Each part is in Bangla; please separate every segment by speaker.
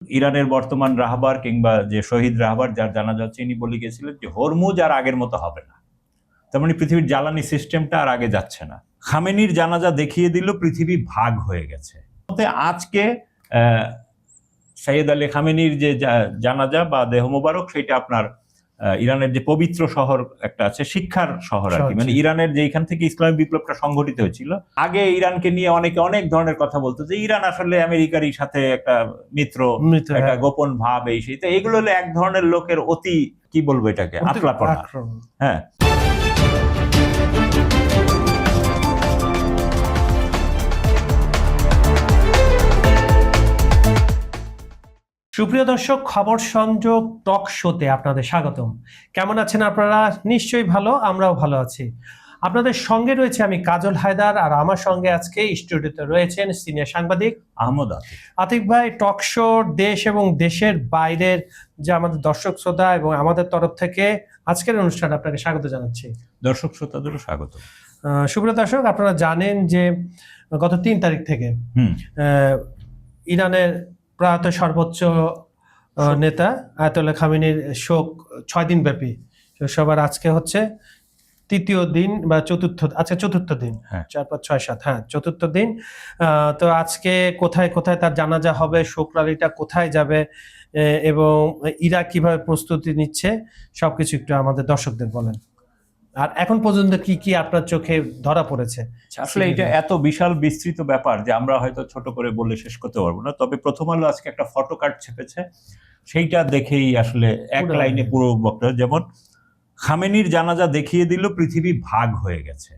Speaker 1: ইরানের বর্তমান রাহবার কিংবা যে শহীদ রাহবার যার জানাজা হচ্ছে, ইনি বলে গেছিলেন যে হরমুজ আর আগের মতো হবে না। তার মানে পৃথিবীর জ্বালানি সিস্টেমটা আর আগে যাচ্ছে না। খামেনির জানাজা দেখিয়ে দিল পৃথিবী ভাগ হয়ে গেছে। আজকে সৈয়দ আলী খামেনির যে জানাজা বা দেহ মোবারক, সেটা আপনার ইরানের যে পবিত্র শহর একটা আছে, শিক্ষার শহর আর কি, মানে ইরানের যে এখান থেকে ইসলামী বিপ্লবটা সংঘটিত হয়েছিল। আগে ইরানকে নিয়ে অনেকে অনেক ধরনের কথা বলতো যে ইরান আসলে আমেরিকারই সাথে একটা মিত্র, একটা গোপন ভাব, এই সেই। তো এগুলো হলো এক ধরনের লোকের অতি, কি বলবো এটাকে, আতলাপনা। হ্যাঁ,
Speaker 2: সুপ্রিয় দর্শক, খবর সংযোগ টক শোতে আপনাদের স্বাগতম। কেমন আছেন আপনারা? নিশ্চয়ই ভালো, আমরাও ভালো আছি। আপনাদের সঙ্গে রয়েছে আমি কাজল হায়দার, আর আমার সঙ্গে আজকে স্টুডিওতে রয়েছেন সিনিয়র সাংবাদিক
Speaker 1: আহমদ
Speaker 2: আতিক ভাই। টক শো দেশ এবং দেশের বাইরের যে আমাদের দর্শক শ্রোতা এবং আমাদের তরফ থেকে আজকের অনুষ্ঠানে আপনাকে স্বাগত জানাচ্ছি।
Speaker 1: দর্শক শ্রোতাদেরও স্বাগত।
Speaker 2: সুপ্রিয় দর্শক, আপনারা জানেন যে গত 3 তারিখ থেকে ইরানের প্রয়াত সর্বোচ্চ নেতা আয়াতুল্লাহ খামেনির শোক 6 দিন ব্যাপী। সবার আজকে হচ্ছে তৃতীয় দিন বা চতুর্থ দিন। 4, 5, 6, 7, হ্যাঁ, চতুর্থ দিন। তো আজকে কোথায় কোথায় তার জানাজা হবে, শোক রালিটা কোথায় যাবে এবং ইরাক কিভাবে প্রস্তুতি নিচ্ছে, সবকিছু একটু আমাদের দর্শকদের বলেন। আর এখন পর্যন্ত কি কি আপনার চোখে ধরা পড়েছে?
Speaker 1: আসলে এটা এত বিশাল বিস্তৃত ব্যাপার যে আমরা হয়তো ছোট করে বলে শেষ করতে পারবো না। তবে প্রথম আলো আজকে একটা ফটো কার্ড ছেপেছে, সেইটা দেখেই আসলে এক লাইনে পুরো বক্তব্য। যেমন খামেনির জানাজা দেখিয়ে দিল পৃথিবী ভাগ হয়ে গেছে।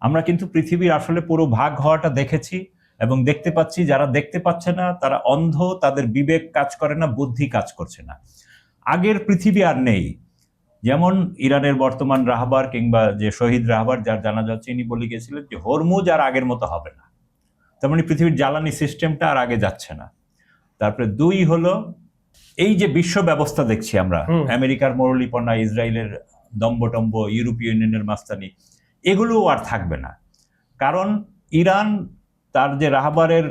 Speaker 1: আমরা কিন্তু পৃথিবীর আসলে পুরো ভাগ হওয়াটা দেখেছি এবং দেখতে পাচ্ছি। যারা দেখতে পাচ্ছে না তারা অন্ধ, তাদের বিবেক কাজ করে না, বুদ্ধি কাজ করছে না। আগের পৃথিবী আর নেই। যেমন ইরানের বর্তমান রাহবার কিংবা যে শহীদ রাহবার যার জানাজা হচ্ছে, ইনি বলে গেছিলেন যে হরমুজ আর আগের মতো হবে না। তার মানে পৃথিবীর জ্বালানি সিস্টেমটা আর আগে যাচ্ছে না। তারপরে 2 হলো এই যে বিশ্ব ব্যবস্থা দেখছি আমরা, আমেরিকার মরলিপনা, ইসরায়েলের দম্বটম্ব, ইউরোপীয় ইউনিয়নের মাস্তানি, এগুলো আর থাকবে না। কারণ ইরান তার যে রাহবারের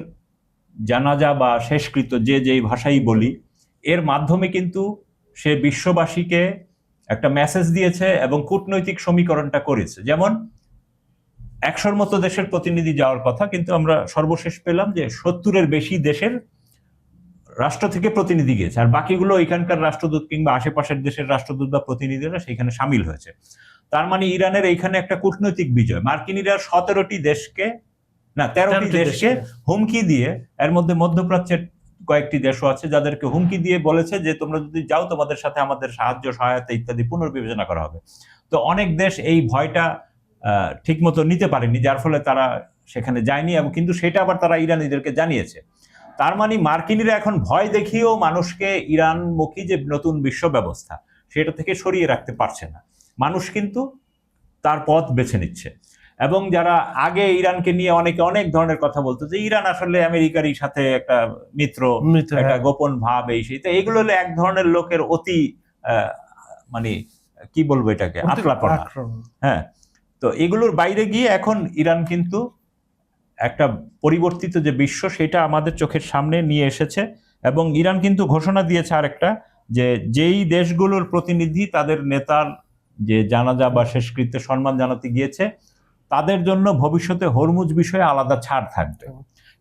Speaker 1: জানাজা বা শেষকৃত্য, যেই ভাষাই বলি, এর মাধ্যমে কিন্তু সে বিশ্ববাসীকে একটা মেসেজ দিয়েছে এবং কূটনৈতিক সমীকরণটা করেছে। যেমন 100-র মতো দেশের প্রতিনিধি যাওয়ার কথা, কিন্তু আমরা সর্বশেষ পেলাম যে 70-এর বেশি দেশের রাষ্ট্র থেকে প্রতিনিধি গিয়েছে, আর বাকিগুলো এখানকার রাষ্ট্রদূত কিংবা আশেপাশের দেশের রাষ্ট্রদূত বা প্রতিনিধিরা সেখানে সামিল হয়েছে। তার মানে ইরানের এইখানে একটা কূটনৈতিক বিজয়। মার্কিনীরা 13টি দেশকে হুমকি দিয়ে, এর মধ্যে মধ্যপ্রাচ্যের কয়েকটি দেশও আছে যাদেরকে হুমকি দিয়ে বলেছে যে তোমরা যদি যাও তোমাদের সাথে আমাদের সাহায্য, সহায়তা ইত্যাদি পুনর্বিবেচনা করা হবে। তো অনেক দেশ এই ভয়টা ঠিক মতো নিতে পারেনি, যার ফলে তারা সেখানে যায়নি, এবং কিন্তু সেটা আবার তারা ইরানিদেরকে জানিয়েছে। তার মানে মার্কিনীরা এখন ভয় দেখিয়েও মানুষকে ইরানমুখী যে নতুন বিশ্ব ব্যবস্থা, সেটা থেকে সরিয়ে রাখতে পারছে না। মানুষ কিন্তু তার পথ বেছে নিচ্ছে। এবং যারা আগে ইরানকে নিয়ে অনেকে অনেক ধরনের কথা বলতো যে ইরান আসলে আমেরিকারই সাথে একটা মিত্র, একটা গোপন ভাব, এই সেই। তো এগুলো হলো এক ধরনের লোকের অতি, মানে কি বলবো এটাকে, আতলাপনা। হ্যাঁ, তো এগুলোর বাইরে গিয়ে এখন ইরান কিন্তু একটা পরিবর্তিত যে বিশ্ব, সেটা আমাদের চোখের সামনে নিয়ে এসেছে। এবং ইরান কিন্তু ঘোষণা দিয়েছে আরেকটা, যে যেই দেশগুলোর প্রতিনিধি তাদের নেতার যে জানাজা বা শেষকৃত্যে সম্মান জানাতে গিয়েছে, তাদের জন্য ভবিষ্যতে হরমুজ বিষয়ে আলাদা ছাড় থাকবে।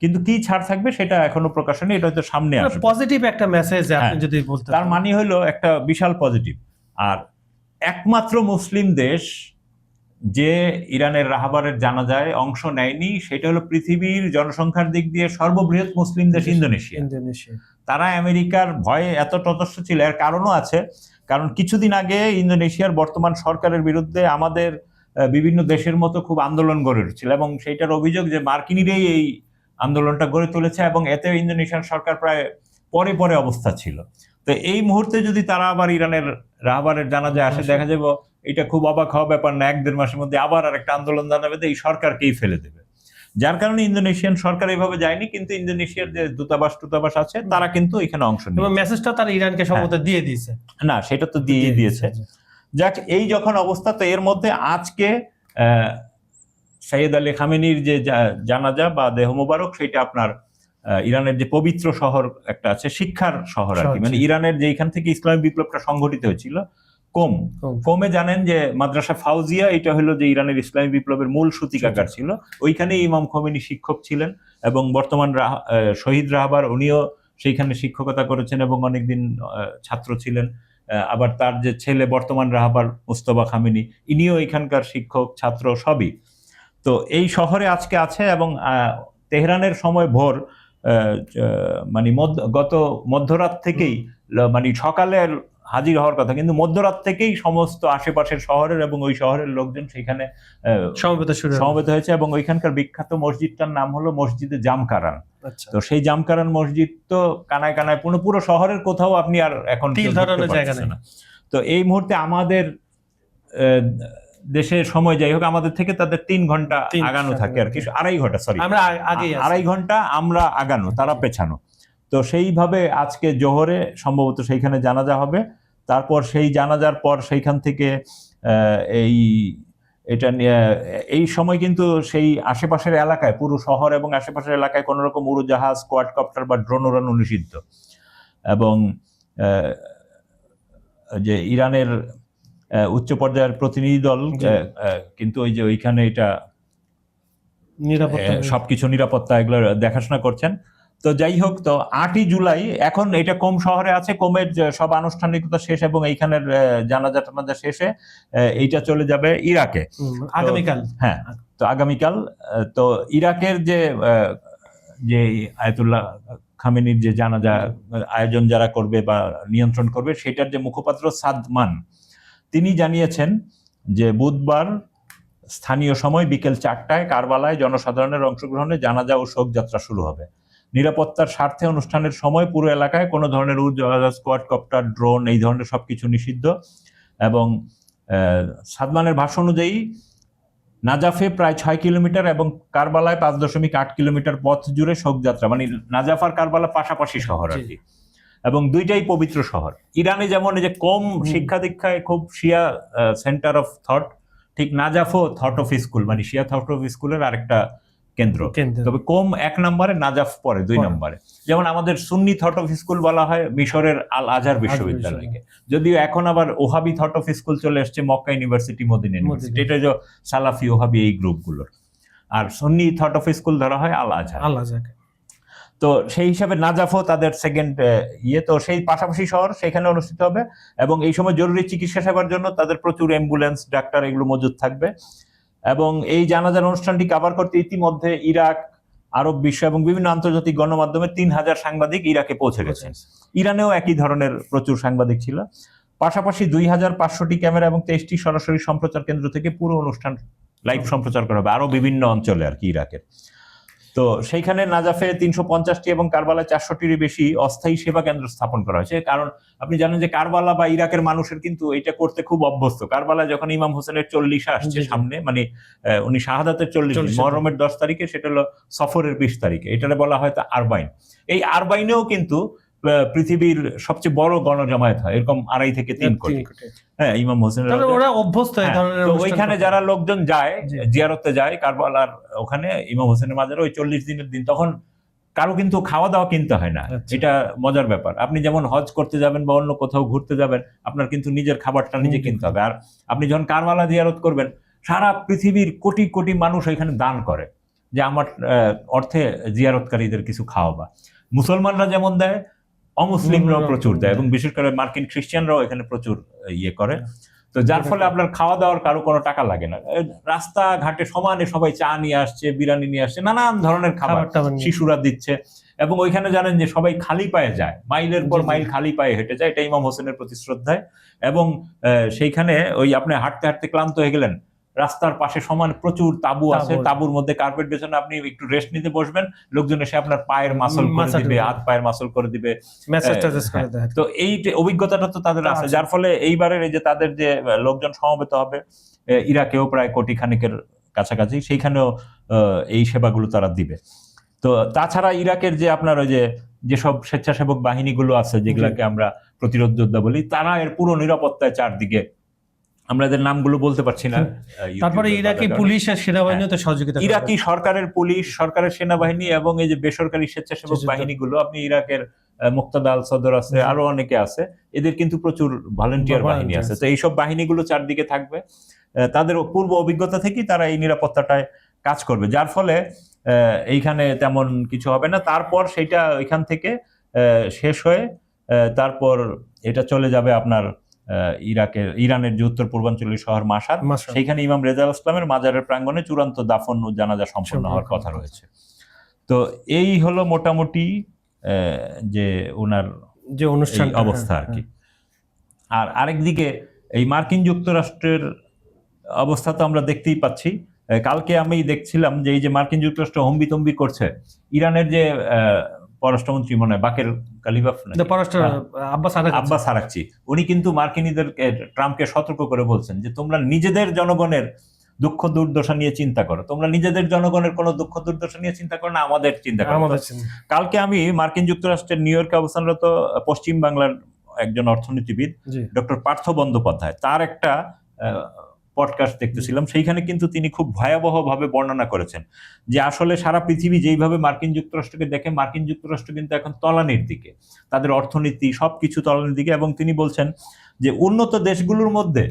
Speaker 1: কিন্তু কি ছাড় থাকবে সেটা এখনো প্রকাশ হয়নি, এটা হয়তো সামনে আসবে।
Speaker 2: পজিটিভ একটা মেসেজ আপনি যদি বলতে।
Speaker 1: তার মানে হলো একটা বিশাল পজিটিভ। আর একমাত্র মুসলিম দেশ যে ইরানের রাহবারের জানাজায় অংশ নেয়নি, সেটা হলো পৃথিবীর জনসংখ্যার দিক দিয়ে সর্ববৃহৎ মুসলিম দেশ ইন্দোনেশিয়া। তারা আমেরিকার ভয়ে এত তটস্থ ছিল। এর কারণও আছে, কারণ কিছুদিন আগে ইন্দোনেশিয়ার বর্তমান সরকারের বিরুদ্ধে আমাদের বিভিন্ন দেশের মতো খুব আন্দোলন গড়ে উঠছিল, এবং সেইটার অভিযোগ যে মার্কিনীরাই এই আন্দোলনটা গড়ে তুলেছে, এবং এতে ইন্দোনেশিয়ার সরকার প্রায় পরে অবস্থা ছিল। তো এই মুহূর্তে যদি তারা আবার ইরানের রাহবারের জানাজায় আসে, দেখা যাবে এটা খুব অবাক হওয়া ব্যাপার না, 1-1.5 মাসের মধ্যে আবার আর একটা আন্দোলন জানাবে, এই সরকারকেই ফেলে দেবে। যার কারণে ইন্দোনেশিয়ান সরকার এইভাবে যায়নি, কিন্তু ইন্দোনেশিয়ার যে দূতাবাস আছে তারা কিন্তু এখানে অংশ নিয়েছে।
Speaker 2: মেসেজটা তারা ইরানকে সম্ভবত দিয়ে দিয়েছে।
Speaker 1: না, সেটা তো দিয়ে দিয়েছে। যাক, এই যখন অবস্থা, তো এর মধ্যে আজকে সৈয়দ আলী খামেনির যে জানাজা বা দেহ মোবারক, সেটা আপনার ইরানের যে পবিত্র শহর একটা আছে, শিক্ষার শহর আর কি, মানে ইরানের যেখান থেকে ইসলামী বিপ্লবটা সংঘটিত হয়েছিল, কোমে জানেন যে মাদ্রাসা ফাউজিয়া, এটা হলো যে ইরানের ইসলামী বিপ্লবের মূল সূতিকাগার ছিল। ওইখানে ইমাম খোমেনি শিক্ষক ছিলেন এবং বর্তমান শহীদ রাহবার উনিও সেইখানে শিক্ষকতা করেছেন এবং অনেকদিন ছাত্র ছিলেন। আবার তার যে ছেলে বর্তমান রাহবার মুস্তফা খামেনি, ইনিও এখানকার শিক্ষক ছাত্র সবই। তো এই শহরে আজকে আছে এবং তেহরানের সময় ভোর মানে গত মধ্যরাত থেকেই, মানে সকালে হাজির হওয়ার কথা, কিন্তু মধ্যরাত থেকেই সমস্ত আশেপাশের শহরের এবং ওই শহরের লোকজন সেখানে সমবেত হয়েছে এবং ওইখানকার বিখ্যাত মসজিদটার নাম হলো মসজিদে জামকারান। তো সেই জামকারান মসজিদ তো কানায় কানায় পুরো শহরের কোথাও আপনি আর এখন
Speaker 2: জায়গা নেই।
Speaker 1: তো এই মুহূর্তে আমাদের দেশের সময় যাই হোক, আমাদের থেকে তাদের 3 ঘন্টা আগানো থাকে আর কি, 2.5 ঘন্টা, সরি,
Speaker 2: আমরা আগে
Speaker 1: 2.5 ঘন্টা আমরা আগানো, তারা পেছানো। তো সেইভাবে আজকে জোহরে সম্ভবত সেইখানে জানাজা হবে। তারপর সেই জানাজার পর সেইখান থেকে এই সময় কিন্তু সেই আশেপাশের এলাকায়, পুরো শহর এবং আশেপাশের এলাকায় কোনো রকম উড়োজাহাজ, কোয়াডকপ্টার বা ড্রোন উড়ানো নিষিদ্ধ। এবং যে ইরানের উচ্চ পর্যায়ের প্রতিনিধি দল কিন্তু ওই যে ওইখানে এটা সবকিছু নিরাপত্তা এগুলো দেখাশোনা করছেন। তো যাই হোক, তো 8ই জুলাই এখন এটা কোম শহরে আছে, কোমের সব আনুষ্ঠানিকতা শেষ এবং এইখানের জানাজা টানাজা শেষে এইটা চলে যাবে ইরাকে
Speaker 2: আগামীকাল।
Speaker 1: হ্যাঁ, তো আগামীকাল তো ইরাকের যে আয়াতুল্লাহ খামেনির যে জানাজা আয়োজন যারা করবে বা নিয়ন্ত্রণ করবে, সেটার যে মুখপাত্র সাদমান, তিনি জানিয়েছেন যে বুধবার স্থানীয় সময় বিকেল 4টায় কারবালায় জনসাধারণের অংশগ্রহণে জানাজা ও শোকযাত্রা শুরু হবে। নিরাপত্তার স্বার্থে অনুষ্ঠানের সময় পুরো এলাকায় কোনো ধরনের উড়োজাহাজ, কোয়াডকপ্টার, ড্রোন এই ধরনের সবকিছু নিষিদ্ধ। এবং সাদমানের ভাষ্য অনুযায়ী নাজাফে প্রায় 6 কিলোমিটার এবং কারবালায় 5.8 কিলোমিটার পথ জুড়ে শোকযাত্রা, মানে নাজাফ আর কারবালা পাশাপাশি শহর আর কি, এবং দুইটাই পবিত্র শহর। ইরানে যেমন এই যে কোম শিক্ষা দীক্ষায় খুব শিয়া সেন্টার অফ থট, ঠিক নাজাফও থট অফ স্কুল, মানে শিয়া থট অফ স্কুলের আরেকটা কেন্দ্র। তবে কোম 1 নম্বরে, নাজাফ পরে 2 নম্বরে। যেমন আমাদের সুন্নি থট অফ স্কুল বলা হয় মিশরের আল আজহার বিশ্ববিদ্যালয়কে, যদিও এখন আবার ওহাবি থট অফ স্কুল চলে এসছে মক্কা ইউনিভার্সিটি, মদিনা ইউনিভার্সিটি, এটা যে সালাফি ওহাবি এই গ্রুপগুলোর। আর সুন্নি থট অফ স্কুল ধরা হয় আল আজহার। তো সেই হিসাবে নাজাফও তাদের সেকেন্ড তো সেই পাশাপাশি শহর, সেখানে অনুষ্ঠিত হবে। এবং এই সময় জরুরি চিকিৎসা সেবার জন্য তাদের প্রচুর অ্যাম্বুলেন্স, ডাক্তার এগুলো মজুদ থাকবে। এবং এই জানাজার অনুষ্ঠানটি কভার করতে ইতিমধ্যে ইরাক, আরব বিশ্ব এবং বিভিন্ন আন্তর্জাতিক গণমাধ্যমে 3000 সাংবাদিক ইরাকে পৌঁছে গেছেন। ইরানেও একই ধরনের প্রচুর সাংবাদিক ছিল। পাশাপাশি 2500টি ক্যামেরা এবং 23টি সরাসরি সম্প্রচার কেন্দ্র থেকে পুরো অনুষ্ঠান লাইভ সম্প্রচার করা হবে, আরো বিভিন্ন অঞ্চলে আর কি ইরাকের। তো সেইখানে নাজাফে 350টি এবং কারবালায় 400টির বেশি অস্থায়ী সেবা কেন্দ্র স্থাপন করা হয়েছে। কারণ আপনি জানেন যে কারবালা বা ইরাকের মানুষের কিন্তু এটা করতে খুব অভ্যস্ত। কারবালায় যখন ইমাম হোসেনের 40 আসছে সামনে, মানে উনি শাহাদাতের 40, মুহররমের 10 তারিখে, সেটা হলো সফরের 20 তারিখে, এটারে বলা হয় তা আরবাইন। এই আরবাইনেও কিন্তু পৃথিবীর সবচেয়ে বড় গণজামায়াত হয়, এরকম 2.5 থেকে 3 কোটি। হ্যাঁ, ইমাম হোসেনের
Speaker 2: অভ্যস্ত।
Speaker 1: ওইখানে যারা লোকজন যায়, জিয়ারতে যায় কারবালার ওখানে ইমাম হোসেনের মাজারে, ওই 40 দিনের দিন তখন কারো কিন্তু খাওয়া দাওয়া কিনতে হয় না। এটা মজার ব্যাপার। আপনি যেমন হজ করতে যাবেন বা অন্য কোথাও ঘুরতে যাবেন, আপনার কিন্তু নিজের খাবারটা নিজে কিনতে হবে। আর আপনি যখন কারবালা জিয়ারত করবেন, সারা পৃথিবীর কোটি কোটি মানুষ ওইখানে দান করে যে আমার অর্থে জিয়ারতকারীদের কিছু খাওয়াবা। মুসলমানরা যেমন দেয়, অমুসলিমরাও প্রচুর দেয়, এবং বিশেষ করে মার্কিন খ্রিস্টানরাও এখানে প্রচুর করে। তো যার ফলে আপনার খাওয়া দাওয়ার কারো কোনো টাকা লাগে না। রাস্তাঘাটে সমানে সবাই চা নিয়ে আসছে, বিরিয়ানি নিয়ে আসছে, নানান ধরনের খাবার শিশুরা দিচ্ছে। এবং ওইখানে জানেন যে সবাই খালি পায়ে যায়, মাইলের পর মাইল খালি পায়ে হেঁটে যায়, এটা ইমাম হোসেনের প্রতি শ্রদ্ধায়। এবং সেইখানে ওই আপনি হাঁটতে হাঁটতে ক্লান্ত হয়ে গেলেন, রাস্তার পাশে সমান প্রচুর তাঁবু আছে, তাঁবুর মধ্যে কার্পেট বেছানো, আপনি একটু রেস্ট নিতে বসবেন, লোকজন এসে আপনার পায়ের মাসল করে দিবে, হাত পায়ের মাসল করে দিবে। তো এই অভিজ্ঞতাটা তো তাদের আছে, যার ফলে এইবারের এই যে তাদের যে লোকজন সমবেত হবে, ইরাকেও প্রায় কোটি খানিকের কাছাকাছি, সেইখানেও এই সেবাগুলো তারা দিবে। তো তাছাড়া ইরাকের যে আপনার ওই যেসব স্বেচ্ছাসেবক বাহিনীগুলো আছে, যেগুলাকে আমরা প্রতিরোধ যোদ্ধা বলি, তারা এর পুরো নিরাপত্তায় চারদিকে আমরা এদের নামগুলো বলতে পারছি না।
Speaker 2: তারপরে ইরাকি পুলিশ আর সেনাবাহিনীও তো সহযোগিতা করবে।
Speaker 1: ইরাকি সরকারের পুলিশ, সরকারের সেনাবাহিনী এবং এই যে বেসরকারি স্বেচ্ছাসেবক বাহিনীগুলো, আপনি ইরাকের মুক্তাদা আল সদর আছে, আরো অনেকে আছে, এদের কিন্তু প্রচুর ভলান্টিয়ার বাহিনী আছে। তো এইসব বাহিনীগুলো চারদিকে থাকবে, তাদের পূর্ব অভিজ্ঞতা থেকেই তারা এই নিরাপত্তাটায় কাজ করবে, যার ফলে এইখানে তেমন কিছু হবে না। তারপর সেটা ওইখান থেকে শেষ হয়ে তারপর এটা চলে যাবে আপনার ইরানের যে উত্তর পূর্বাঞ্চলীয় শহর মাশাদ, সেইখানে ইমাম রেজা ইসলামের মাজারের প্রাঙ্গণে চূড়ান্ত দাফন ও জানাজা সম্পন্ন হওয়ার কথা রয়েছে। তো এই হলো মোটামুটি যে ওনার যে অনুষ্ঠান অবস্থা আর কি। আর আরেকদিকে এই মার্কিন যুক্তরাষ্ট্রের অবস্থা তো আমরা দেখতেই পাচ্ছি। কালকে আমি দেখছিলাম যে এই যে মার্কিন যুক্তরাষ্ট্র হম্বিতম্বি করছে, ইরানের যে পররাষ্ট্রমন্ত্রী মনে হয় বাকের কালিবাফ, আব্বাস আরাকচি, উনি কিন্তু মার্কিনীদেরকে, ট্রাম্পকে সতর্ক করে বলছেন যে তোমরা নিজেদের জনগণের দুঃখ দুর্দশা নিয়ে চিন্তা করো, তোমরা নিজেদের জনগণের কোনো দুঃখ দুর্দশা নিয়ে চিন্তা করো না, আমাদের চিন্তা করো। কালকে আমি মার্কিন যুক্তরাষ্ট্রের নিউ ইয়র্কে অবস্থানরত পশ্চিম বাংলার একজন অর্থনীতিবিদ ডক্টর পার্থ বন্দ্যোপাধ্যায়, তার একটা পডকাস্ট দেখতেছিলাম। সেইখানে কিন্তু তিনি খুব ভয়াবহভাবে বর্ণনা করেছেন যে আসলে সারা পৃথিবী যেইভাবে মার্কিন যুক্তরাষ্ট্রকে দেখে, মার্কিন যুক্তরাষ্ট্র কিন্তু এখন তলানির দিকে, তাদের অর্থনীতি সবকিছু তলানির দিকে। এবং তিনি বলছেন যে উন্নত দেশগুলোর মধ্যে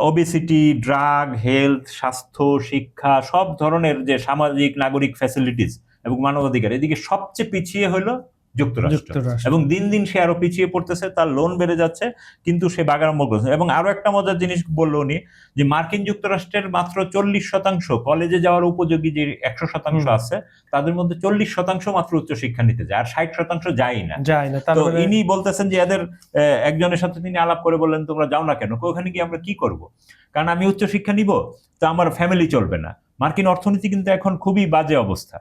Speaker 1: ওবেসিটি, ড্রাগ, হেলথ, স্বাস্থ্য, শিক্ষা, সব ধরনের যে সামাজিক নাগরিক ফ্যাসিলিটিস এবং মানবাধিকার, এদিকে সবচেয়ে পিছিয়ে হলো যুক্তরাষ্ট্র। এবং দিন দিন সে আরো পিছিয়ে পড়তেছে, তার লোন বেড়ে যাচ্ছে, কিন্তু সে বাগাড়ম্বর করছে। এবং আরো একটা মজার জিনিস বললো উনি, যে মার্কিন যুক্তরাষ্ট্রের মাত্র 40% কলেজে যাওয়ার উপযোগী যে 100% আছে, তাদের মধ্যে 40% মাত্র উচ্চশিক্ষা নিতে যায়, আর 60% যায় না। তো ইনি বলতেছেন যে এদের একজনের সাথে তিনি আলাপ করে বললেন তোমরা যাও না কেন? ওখানে গিয়ে আমরা কি করব? কারণ আমি উচ্চশিক্ষা নিব তো আমার ফ্যামিলি চলবে না। মার্কিন অর্থনীতি কিন্তু এখন খুবই বাজে অবস্থা।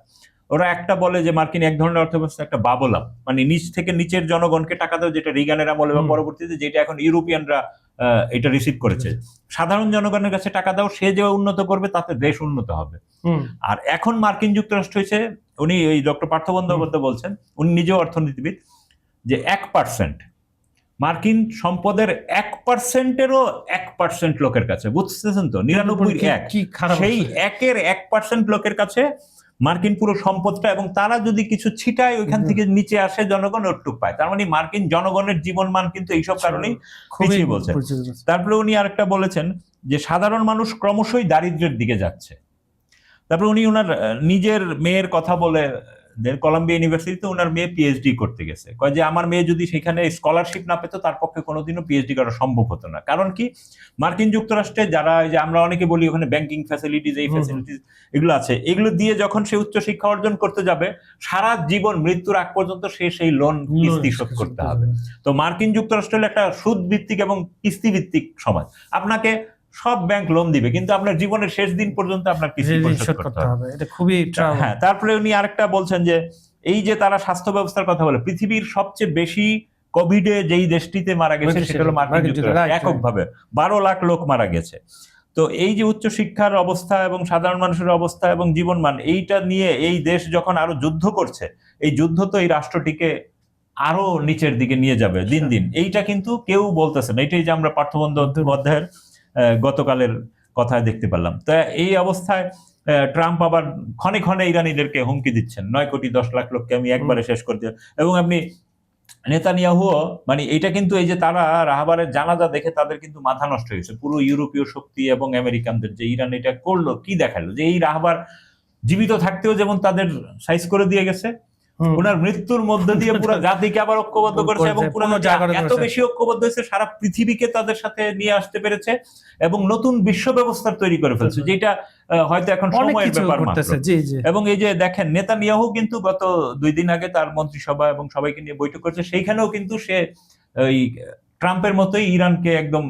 Speaker 1: ওরা একটা বলে যে মার্কিন এক ধরনের অর্থব্যবস্থা একটা বাবল আপ, মানে নিচ থেকে নিচের জনগণকে টাকা দেওয়া, যেটা রিগানের আমলে বা পরবর্তীতে যেটা এখন ইউরোপিয়ানরা এটা রিসিভ করেছে। সাধারণ জনগণের কাছে টাকা দাও, সে যে উন্নত করবে তাতে দেশ উন্নত হবে। আর এখন মার্কিন যুক্তরাষ্ট্র হয়েছে, উনি ওই ডক্টর পার্থ বন্দ্যোপাধ্যায় বলছেন, উনি নিজেও অর্থনীতিবিদ, যে 1% মার্কিন সম্পদের 1%-এরও 1% লোকের কাছে, বুঝতেছেন তো, 99.1, সেই 1% লোকের কাছে মার্কিন পুরো সম্পদটা, এবং তারা যদি কিছু ছিটায় ওইখান থেকে নিচে আসে জনগণ ওটুক পায়। তার মানে মার্কিন জনগণের জীবন মান কিন্তু এইসব কারণেই পিছিয়ে বলছে। তারপরে উনি আরেকটা বলেছেন যে সাধারণ মানুষ ক্রমশই দারিদ্র্যের দিকে যাচ্ছে। তারপরে উনি ওনার নিজের মেয়ের কথা বলে, কলাম্বিয়া ইউনিভার্সিটিতে ওনার মেয়ে পিএইচডি করতে গেছে, কয় যে আমার মেয়ে যদি সেখানে স্কলারশিপ না পেত তার পক্ষে কোনোদিনও পিএইচডি করা সম্ভব হতো না। কারণ কি, মার্কিন যুক্তরাষ্ট্রে যারা, যে আমরা অনেকে বলি ওখানে ব্যাংকিং ফ্যাসিলিটিস, এই ফ্যাসিলিটিস এগুলো আছে, এগুলো দিয়ে যখন সে উচ্চ শিক্ষা অর্জন করতে যাবে, সারা জীবন মৃত্যুর আগ পর্যন্ত সে সেই লোন কিস্তি শোধ করতে হবে। তো মার্কিন যুক্তরাষ্ট্র হলো একটা সুদ ভিত্তিক এবং কিস্তি ভিত্তিক সমাজ। আপনাকে সব ব্যাংক লোন দিবে, কিন্তু আপনার জীবনের শেষ দিন পর্যন্ত আপনার কিস্তি পরিশোধ করতে হবে। এটা খুবই, হ্যাঁ। তারপরে উনি আরেকটা বলছেন যে এই যে তারা স্বাস্থ্য ব্যবস্থার কথা বলে, পৃথিবীর সবচেয়ে বেশি কোভিডে যেই দেশটিতে মারা গেছে সেটা হলো মার্কিন যুক্তরাষ্ট্র, এককভাবে 12 লাখ লোক মারা গেছে। তো এই যে উচ্চ শিক্ষার অবস্থা এবং সাধারণ মানুষের অবস্থা এবং জীবনমান, এইটা নিয়ে এই দেশ যখন আরো যুদ্ধ করছে, এই যুদ্ধ তো এই রাষ্ট্রটিকে আরো নিচের দিকে নিয়ে যাবে দিন দিন। এইটা কিন্তু কেউ বলতেছে না। এটাই যে আমরা পার্থ বন্দ্যোপাধ্যায়ের গতকালের কথায় দেখতে পেলাম। তো এই অবস্থায় ট্রাম্প আবার ক্ষণে ক্ষণে ইরানিদেরকে হুমকি দিচ্ছেন, 9 কোটি 10 লাখ লোককে আমি একবারে শেষ করতে। এবং আপনি নেতানিয়াহুও, মানে এটা কিন্তু এই যে তারা রাহাবারের জানাজা দেখে তাদের কিন্তু মাথা নষ্ট হয়েছে, পুরো ইউরোপীয় শক্তি এবং আমেরিকানদের, যে ইরান এটা করলো, কি দেখালো যে এই রাহাবার জীবিত থাকতেও যেমন তাদের সাইজ করে দিয়ে গেছে, ওনার মৃত্যুর মধ্যে দিয়ে পুরো জাতিকে আবার ঐক্যবদ্ধ করেছে, এবং পুরো এত বেশি ঐক্যবদ্ধ হয়েছে সারা পৃথিবীকে তাদের সাথে নিয়ে আসতে পেরেছে, এবং নতুন বিশ্ব ব্যবস্থা তৈরি করে ফেলছে, যেটা হয়তো এখন সময়ের ব্যাপার মাত্র। এবং এই যে দেখেন, নেতানিয়াহু কিন্তু গত 2 দিন আগে তার মন্ত্রিসভা এবং সবাইকে নিয়ে বৈঠক করেছে, সেইখানেও কিন্তু সে ওই ট্রাম্পের মতোই ইরানকে একদম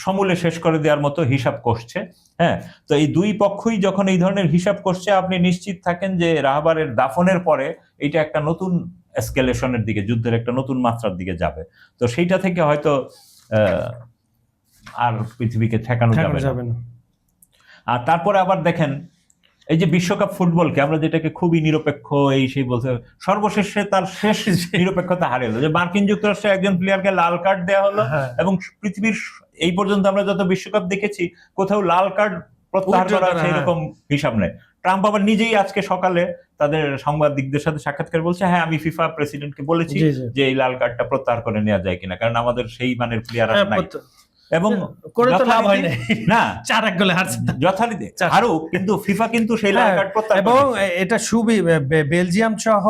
Speaker 1: সমূলে শেষ করে দেওয়ার মতো হিসাব করছে। হ্যাঁ, তো এই দুই পক্ষই যখন এই ধরনের হিসাব করছে, আপনি নিশ্চিত থাকেন যে রাহাবারের দাফনের পরে এটা একটা নতুন এসকেলেশনের দিকে, যুদ্ধের একটা নতুন মাত্রার দিকে যাবে। তো সেইটা থেকে হয়তো আর পৃথিবীকে ঠেকানো যাবে না। আর তারপরে আবার দেখেন, এই যে বিশ্বকাপ ফুটবলকে আমরা যেটাকে খুবই নিরপেক্ষ এই সেই বলতে, সর্বশেষে তার শেষ নিরপেক্ষতা হারিয়ে হলো, যে মার্কিন যুক্তরাষ্ট্রে একজন প্লেয়ারকে লাল কার্ড দেওয়া হলো, এবং পৃথিবীর এই পর্যন্ত আমরা যত বিশ্বকাপ দেখেছি কোথাও লাল কার্ড প্রত্যাহার করা হয়েছে এরকম হিসাব নেই। ট্রাম্প আবার নিজেই আজকে সকালে তাদের সাংবাদিকদের সাথে সাক্ষাৎকার বলছে, হ্যাঁ আমি ফিফা প্রেসিডেন্টকে বলেছি যে এই লাল কার্ডটা প্রত্যাহার করে নেওয়া যায় কিনা, কারণ আমাদের সেই মানের প্লেয়ার আর নাই। এবং
Speaker 2: করে তো লাভ হয়
Speaker 1: না,
Speaker 2: 4-1 গোলে হারছে,
Speaker 1: যথারীতি হারুক, কিন্তু ফিফা কিন্তু সেই লাল কার্ড প্রত্যাহার
Speaker 2: এবং এটা বেলজিয়াম সহ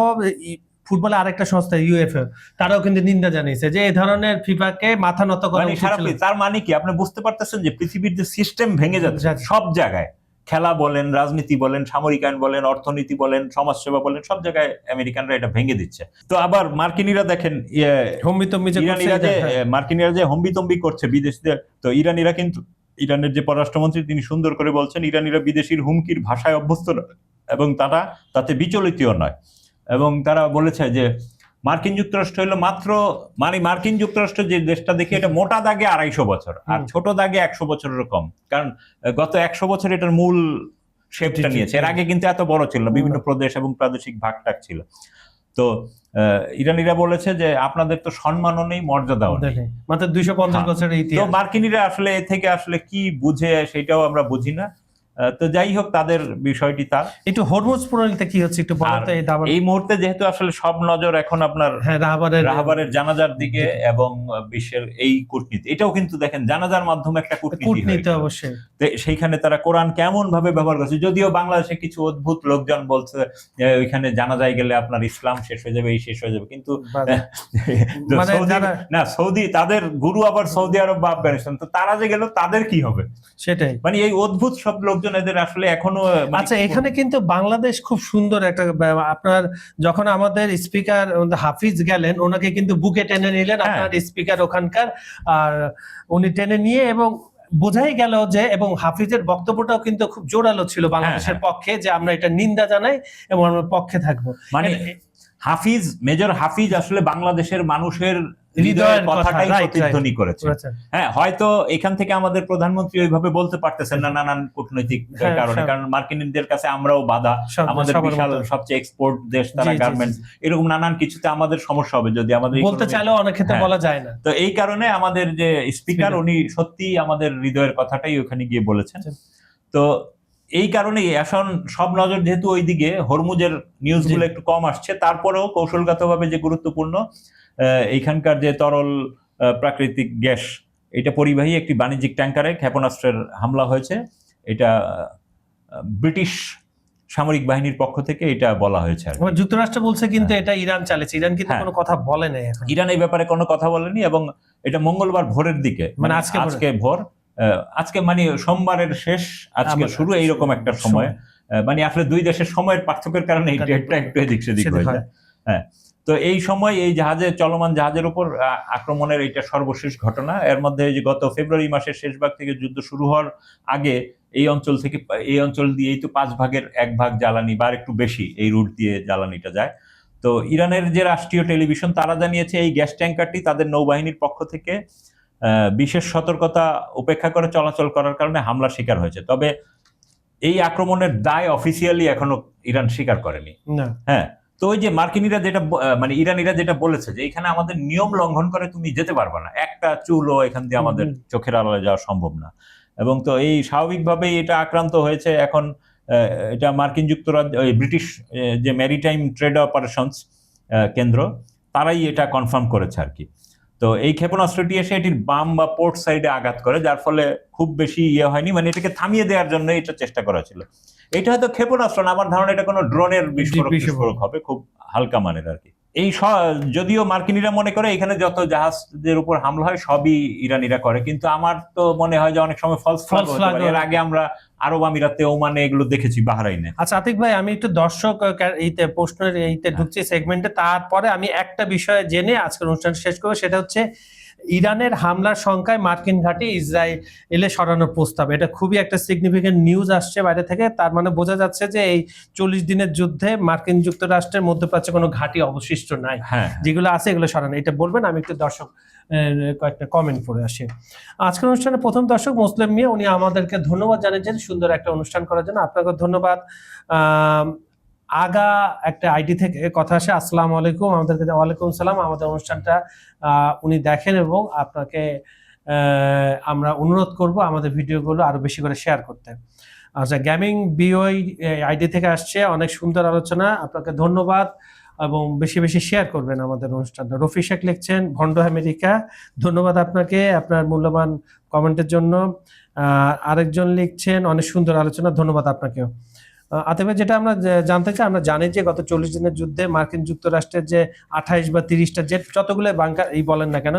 Speaker 2: ফুটবলে আরেকটা সংস্থা ইউএফএ তারাও কিন্তু নিন্দা জানিয়েছে যে এই ধরনের ফিফাকে মাথা নত করা উচিত ছিল।
Speaker 1: তার মানে কি আপনি বুঝতে পারতেছেন যে পৃথিবীর যে সিস্টেম ভেঙে যাচ্ছে সব জায়গায়, খেলা বলেন, রাজনীতি বলেন, সামরিক আইন বলেন, অর্থনীতি বলেন, সমাজসেবা বলেন, সব জায়গায় আমেরিকানরা এটা ভেঙে দিচ্ছে। তো আবার মার্কিনীরা দেখেন মার্কিনীরা যে হম্বিতম্বি করছে বিদেশিদের, তো ইরানিরা কিন্তু, ইরানের যে পররাষ্ট্রমন্ত্রী তিনি সুন্দর করে বলছেন ইরানিরা বিদেশির হুমকির ভাষায় অভ্যস্ত এবং তারা তাতে বিচলিতও নয়। এবং তারা বলেছে যে মার্কিন যুক্তরাষ্ট্র হলো মার্কিন যুক্তরাষ্ট্র যে দেশটা দেখি এটা মোটা দাগে 250 বছর আর ছোট দাগে 100 বছরের কম, কারণ গত 100 বছর এটার মূল শেপটা নিয়েছে। এর আগে কিন্তু এত বড় ছিল, বিভিন্ন প্রদেশ এবং প্রাদেশিক ভাগটাক ছিল। তো ইরানিরা বলেছে যে আপনাদের তো সম্মানও নেই, মর্যাদাও নেই,
Speaker 2: মাত্র 250 বছরের ইতিহাস।
Speaker 1: তো মার্কিনীরা আসলে এ থেকে আসলে কি বুঝে সেটাও আমরা বুঝি না। তো যাই হোক, তাদের বিষয়টি তার।
Speaker 2: একটু হরমুজ প্রণালীতে কি হচ্ছে একটু বলতে।
Speaker 1: এই মুহূর্তে যেহেতু আসলে সব নজর এখন আপনার রাহাবারের জানাজার দিকে এবং বিশ্বের এই কূটনীতি, এটাও কিন্তু দেখেন জানাজার মাধ্যমে একটা কূটনীতি
Speaker 2: অবশ্যই।
Speaker 1: সেইখানে তারা কোরআন কেমন ভাবে ব্যবহার করছে, যদিও বাংলাদেশে কিছু অদ্ভুত লোকজন বলছে ওইখানে জানাজায় গেলে আপনার ইসলাম শেষ হয়ে যাবে, এই শেষ হয়ে যাবে, কিন্তু সৌদি তাদের গুরু আবার সৌদি আরব বা আফগানিস্তান, তো তারা যে গেল তাদের কি হবে
Speaker 2: সেটাই।
Speaker 1: মানে এই অদ্ভুত সব লোকজন এদের আসলে এখনো।
Speaker 2: আচ্ছা, এখানে কিন্তু বাংলাদেশ খুব সুন্দর একটা, আপনার যখন আমাদের স্পিকার হাফিজ গেলেন ওনাকে কিন্তু বুকে টেনে নিলেন আপনার স্পিকার ওখানকার, আর উনি টেনে নিয়ে এবং বোঝাই গেল যে, এবং হাফিজের বক্তব্যটাও কিন্তু খুব জোরালো ছিল বাংলাদেশের পক্ষে, যে আমরা এটা নিন্দা জানাই এবং আমরা পক্ষে থাকবো।
Speaker 1: মানে হাফিজ, মেজর হাফিজ আসলে বাংলাদেশের মানুষের হৃদয়ের কথাটাই প্রতিধ্বনি করেছে। হ্যাঁ, হয়তো এখান থেকে আমাদের প্রধানমন্ত্রী ওইভাবে বলতে পারতেছেন না নানান কূটনৈতিক কারণে, কারণ মার্কিনদের কাছে আমরাও বাধা, আমাদের বিশাল সবচেয়ে এক্সপোর্ট দেশ, তারা গার্মেন্টস, এরকম নানান কিছুতে আমাদের সমস্যা হবে যদি আমাদের
Speaker 2: বলতে চাইলেও অনেক ক্ষেত্রে বলা যায় না।
Speaker 1: তো এই কারণে আমাদের যে স্পিকার উনি সত্যি আমাদের হৃদয়ের কথাটাই ওখানে গিয়ে বলেছেন। তো এই কারণেই এখন সব নজর যেহেতু ওইদিকে, হরমুজের নিউজগুলো একটু কম আসছে, তারপরেও কৌশলগতভাবে যে গুরুত্বপূর্ণ এইখানকার যে তরল প্রাকৃতিক গ্যাস, এটা পরিবাহী একটি বাণিজ্যিক ট্যাঙ্কারে ক্ষেপণাস্ত্রের হামলা হয়েছে। এটা ব্রিটিশ সামরিক বাহিনীর পক্ষ থেকে এটা বলা হয়েছে।
Speaker 2: যুক্তরাষ্ট্র বলছে কিন্তু এটা ইরান চালিয়েছে, ইরান কিন্তু কোনো কথা বলে নাই এখন।
Speaker 1: ইরান এই ব্যাপারে কোনো কথা বলেনি, এবং এটা মঙ্গলবার ভোরের দিকে, মানে আজকে ভোর, আজকে মানে সোমবারের শেষ, আজকে শুরু, এইরকম একটা সময়, মানে আসলে দুই দেশের সময়ের পার্থক্যের কারণে এই ডেটটা একটু এদিক সেদিক হয়ে যায়। হ্যাঁ, তো এই সময় এই চলমান জাহাজের উপর আক্রমণের এটা সর্বশেষ ঘটনা। এর মধ্যে যে গত ফেব্রুয়ারি মাসের শেষ ভাগ থেকে যুদ্ধ শুরু হওয়ার আগে এই অঞ্চল দিয়েই তো 5 ভাগের 1 ভাগ জ্বালানি বা একটু বেশি এই রুট দিয়ে জ্বালানিটা যায়। তো ইরানের যে রাষ্ট্রীয় টেলিভিশন তারা জানিয়েছে এই গ্যাস ট্যাঙ্কারটি তাদের নৌবাহিনীর পক্ষ থেকে বিশেষ সতর্কতা উপেক্ষা করে চলাচল করার কারণে হামলার শিকার হয়েছে। তবে এই আক্রমণের দায় অফিসিয়ালি এখনো ইরান স্বীকার করেনি। হ্যাঁ, তো ওই যে মার্কিনীরা যেটা, মানে ইরানিরা যেটা বলেছে যে এখানে আমাদের নিয়ম লঙ্ঘন করে তুমি যেতে পারবে না, একটা চুলও এখান দিয়ে আমাদের চোখের আড়ালে যাওয়া সম্ভব না। এবং তো এই স্বাভাবিকভাবেই এটা আক্রান্ত হয়েছে। এখন এটা মার্কিন যুক্তরাজ্য, ব্রিটিশ যে ম্যারিটাইম ট্রেড অপারেশনস কেন্দ্র, তারাই এটা কনফার্ম করেছে আর কি। তো এই ক্ষেপণাস্ত্রটি এসে এটির বাম বা পোর্ট সাইডে আঘাত করে, যার ফলে খুব বেশি হয়নি, মানে এটাকে থামিয়ে দেওয়ার জন্য এটা চেষ্টা করা ছিল। এটা হয়তো ক্ষেপণাস্ত্র না, আমার ধারণা এটা কোনো ড্রোনের বিস্ফোরক হবে, খুব হালকা মানের আর কি। এই যদিও মার্কিনীরা মনে করে এখানে যত জাহাজের উপর হামলা হয় সবই ইরানিরা করে, কিন্তু আমার তো মনে হয় যে অনেক সময় ফলস ফ্ল্যাগ হতে পারে। এর আগে আমরা আরব আমিরাতে, ওমানে এগুলো দেখেছি, বাহরাইনে।
Speaker 2: আচ্ছা আতিক ভাই, আমি একটু দর্শক এইতে প্রশ্নের এইতে ঢুকছি সেগমেন্টে, তারপরে আমি একটা বিষয় জেনে আজকের অনুষ্ঠান শেষ করবো, সেটা হচ্ছে ইরানের হামলার সংখ্যায় মার্কিন ঘাঁটি ইসরায়েলে সরানোর প্রস্তাব। এটা খুবই একটা সিগনিফিকেন্ট নিউজ আসছে বাইরে থেকে। তার মানে বোঝা যাচ্ছে যে এই 40 দিনের যুদ্ধে মার্কিন যুক্তরাষ্ট্রের মধ্যপ্রাচ্যে কোনো ঘাঁটি অবশিষ্ট নাই, যেগুলো আছে এগুলো সরানো। এটা বলবেন, আমি একটু দর্শক কয়েকটা কমেন্ট পড়ে আসি। আজকের অনুষ্ঠানে প্রথম দর্শক মুসলিম মিয়া, উনি আমাদেরকে ধন্যবাদ জানিয়েছেন সুন্দর একটা অনুষ্ঠান করার জন্য, আপনাকে ধন্যবাদ। আগা একটা আইডি থেকে কথা আসে, আসসালামু আলাইকুম, আমাদেরকে ওয়ালাইকুম সালাম, আমাদের অনুষ্ঠানটা উনি দেখেন এবং আপনাকে আমরা অনুরোধ করব আমাদের ভিডিওগুলো আরো বেশি করে শেয়ার করতে। আচ্ছা, গেমিং বিওই আইডি থেকে আসছে, অনেক সুন্দর আলোচনা, আপনাকে ধন্যবাদ এবং বেশি বেশি শেয়ার করবেন আমাদের অনুষ্ঠানটা। রফি শেখ লিখছেন ভন্ড আমেরিকা, ধন্যবাদ আপনাকে আপনার মূল্যবান কমেন্টের জন্য। আরেকজন লিখছেন অনেক সুন্দর আলোচনা, ধন্যবাদ আপনাকেও। আতিফ ভাই, যেটা আমরা জানতে চাই, আমরা জানি যে গত 40 দিনের যুদ্ধে মার্কিন যুক্তরাষ্ট্রের যে 28 বা 30টা জেট, যতগুলো বাংকার এই বলেন না কেন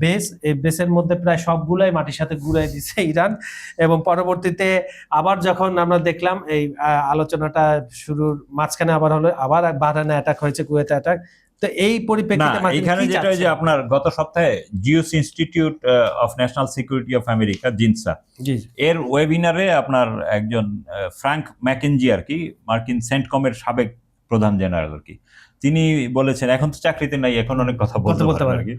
Speaker 2: বেস, এই বেসের মধ্যে প্রায় সবগুলাই মাটির সাথে গুঁড়াই দিছে ইরান। এবং পরবর্তীতে আবার যখন আমরা দেখলাম এই আলোচনাটা শুরুর মাঝখানে আবার হলো, আবার বাহরাইনে অ্যাটাক হয়েছে, কুয়েতে অ্যাটাক। তো এই পরিপ্রেক্ষিতে
Speaker 1: এখানে যেটা যে আপনার গত সপ্তাহে Jewish institute of national security of America, JINSA, এর ওয়েবিনারে আপনার একজন ফ্রাঙ্ক ম্যাকেনজি আর কি, মার্কিন সেন্টকমের সাবেক প্রধান জেনারেল আর কি, তিনি বলেছেন, এখন তো চাকরিতে নাই, এখন অনেক কথা বলতে পারেন আর কি।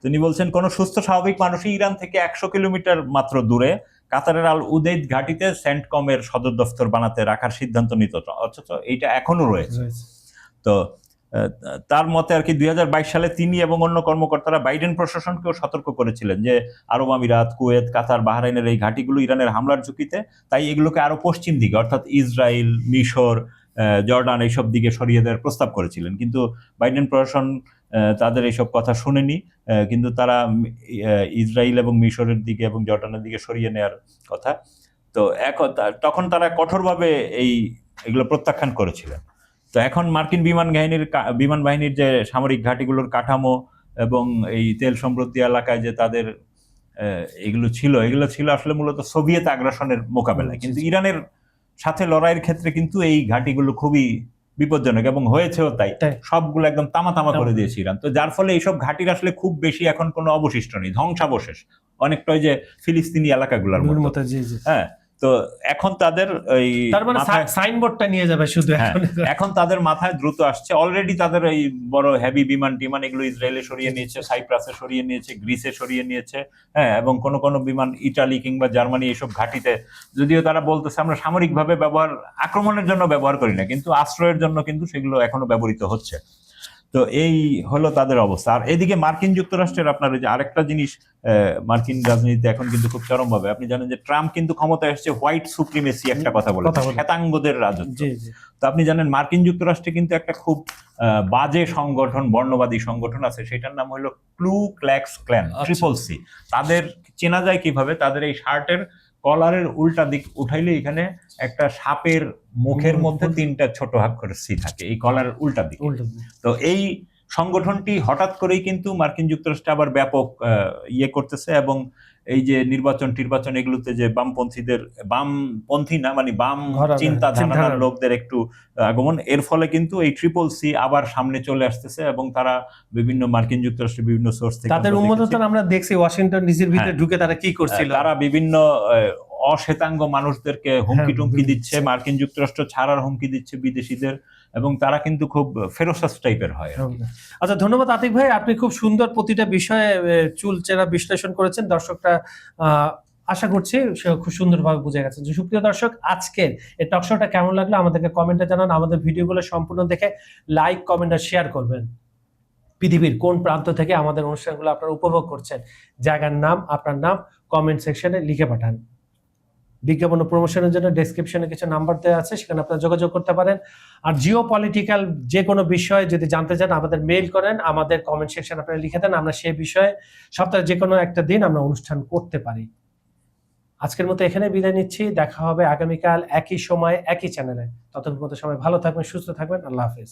Speaker 1: তিনি বলছেন কোন সুস্থ স্বাভাবিক মানুষই ইরান থেকে 100 কিলোমিটার মাত্র দূরে কাতারের আল উদেইদ ঘাটিতে সেন্টকমের সদর দফতর বানাতে রাখার সিদ্ধান্ত নিত, অথচ এইটা এখনো রয়েছে। তো তার মতে আর কি 2022 সালে তিনি এবং অন্য কর্মকর্তারা বাইডেন প্রশাসনকেও সতর্ক করেছিলেন যে আরব আমিরাত, কুয়েত, কাতার, বাহরাইনের এই ঘাটিগুলো ইরানের হামলার ঝুঁকিতে, তাই এগুলোকে আরো পশ্চিম দিকে অর্থাৎ ইসরায়েল, মিশর, জর্ডান এইসব দিকে সরিয়ে দেওয়ার প্রস্তাব করেছিলেন। কিন্তু বাইডেন প্রশাসন তাদের এইসব কথা শুনেনি, কিন্তু তারা ইসরায়েল এবং মিশরের দিকে এবং জর্ডানের দিকে সরিয়ে নেওয়ার কথা। তো তখন তারা কঠোরভাবে এগুলো প্রত্যাখ্যান করেছিলেন। তো এখন মার্কিন বিমান বাহিনীর যে সামরিক ঘাঁটিগুলোর কাঠামো এবং এই তেল সমৃদ্ধ এলাকায় যে তাদের এগুলো ছিল আসলে মূলত সোভিয়েত আগ্রাসনের মোকাবেলায়। কিন্তু ইরানের সাথে লড়াইয়ের ক্ষেত্রে কিন্তু এই ঘাঁটিগুলো খুবই বিপজ্জনক এবং হয়েছেও তাই, সবগুলো একদম তামা করে দিয়েছে ইরান। তো যার ফলে এইসব ঘাঁটির আসলে খুব বেশি এখন কোনো অবশিষ্ট নেই, ধ্বংসাবশেষ অনেকটাই যে ফিলিস্তিনি এলাকাগুলোর মতো। হ্যাঁ, তো এখন তাদের এই
Speaker 2: সাইনবোর্ডটা নিয়ে যাবে শুধু,
Speaker 1: এখন তাদের মাথায় দ্রুত আসছে। অলরেডি তাদের এই বড় হেভি বিমান এগুলো ইসরায়েলে সরিয়ে নিয়েছে, সাইপ্রাসে সরিয়ে নিয়েছে, গ্রিসে সরিয়ে নিয়েছে, হ্যাঁ, এবং কোন বিমান ইটালি কিংবা জার্মানি এইসব ঘাঁটিতে, যদিও তারা বলতেছে আমরা সামরিকভাবে আক্রমণের জন্য ব্যবহার করি না, কিন্তু আশ্রয়ের জন্য কিন্তু সেগুলো এখনো ব্যবহৃত হচ্ছে। তো এই হলো তাদের অবস্থা। আর এদিকে মার্কিন যুক্তরাষ্ট্রের আপনার যে আরেকটা জিনিস মার্কিন রাজনীতিতে এখন কিন্তু খুব চরমভাবে, আপনি জানেন যে ট্রাম্প কিন্তু ক্ষমতায় এসেছে হোয়াইট সুপ্রিমেসি একটা কথা বলেছে, শ্বেতাঙ্গদের রাজত্ব। তো আপনি জানেন মার্কিন যুক্তরাষ্ট্রে কিন্তু একটা খুব বাজে সংগঠন, বর্ণবাদী সংগঠন আছে, সেটার নাম হলো ক্লু ক্ল্যাক্স ক্ল্যান, CCC। তাদের চেনা যায় কিভাবে? তাদের এই শার্টের কলারের উল্টা দিক উঠাইলে এখানে একটা সাপের মুখের মধ্যে 3টা ছোট অক্ষরের সি থাকে এই কলারের উল্টা দিক। তো এই সংগঠনটি হঠাৎ করেই কিন্তু মার্কিন যুক্তরাষ্ট্রে আবার ব্যাপক করতেছে, এবং এই যে নির্বাচন এগুলোতে যে বামপন্থী না মানে বাম চিন্তাধারার লোকদের একটু আগমন, এর ফলে কিন্তু এই CCC আবার সামনে চলে আসতেছে, এবং তারা বিভিন্ন মার্কিন যুক্তরাষ্ট্রের বিভিন্ন সোর্স থেকে
Speaker 2: তাদের উন্মোদন আমরা দেখছি ওয়াশিংটন ডিসির ভিতরে ঢুকে তারা কি করছিল,
Speaker 1: তারা বিভিন্ন অশ্বেতাঙ্গ মানুষদেরকে হুমকি টুমকি দিচ্ছে, মার্কিন যুক্তরাষ্ট্র ছাড়ার হুমকি দিচ্ছে বিদেশিদের, এবং তারা কিন্তু খুব ফেরোসাস টাইপের হয়।
Speaker 2: আচ্ছা, ধন্যবাদ আতিক ভাই, আপনি খুব সুন্দর প্রতিটা বিষয়ে চুলচেরা বিশ্লেষণ করেছেন। দর্শকরা আশা করছি সে খুব সুন্দরভাবে বুঝে গেছেন। সুপ্রিয় দর্শক, আজকের এই টক শোটা কেমন লাগলো আমাদেরকে কমেন্টে জানান। আমাদের ভিডিওগুলো সম্পূর্ণ দেখে লাইক, কমেন্ট আর শেয়ার করবেন। পৃথিবীর কোন প্রান্ত থেকে আমাদের অনুষ্ঠানগুলো আপনারা উপভোগ করছেন, জায়গার নাম, আপনার নাম কমেন্ট সেকশনে লিখে পাঠান। বিজ্ঞাপন ও প্রমোশনের জন্য ডেসক্রিপশনে কিছু নাম্বার দেওয়া আছে, সেখানে আপনারা যোগাযোগ করতে পারেন। আর জিও পলিটিক্যাল যে কোনো বিষয় যদি জানতে চান আমাদের মেইল করেন, আমাদের কমেন্ট সেকশন আপনারা লিখে দেন, আমরা সেই বিষয়ে সপ্তাহে যে কোনো একটা দিন আমরা অনুষ্ঠান করতে পারি। আজকের মতো এখানে বিদায় নিচ্ছি, দেখা হবে আগামীকাল একই সময় একই চ্যানেলে। ততক্ষণ পর্যন্ত সবাই ভালো থাকবেন, সুস্থ থাকবেন, আল্লাহ হাফেজ।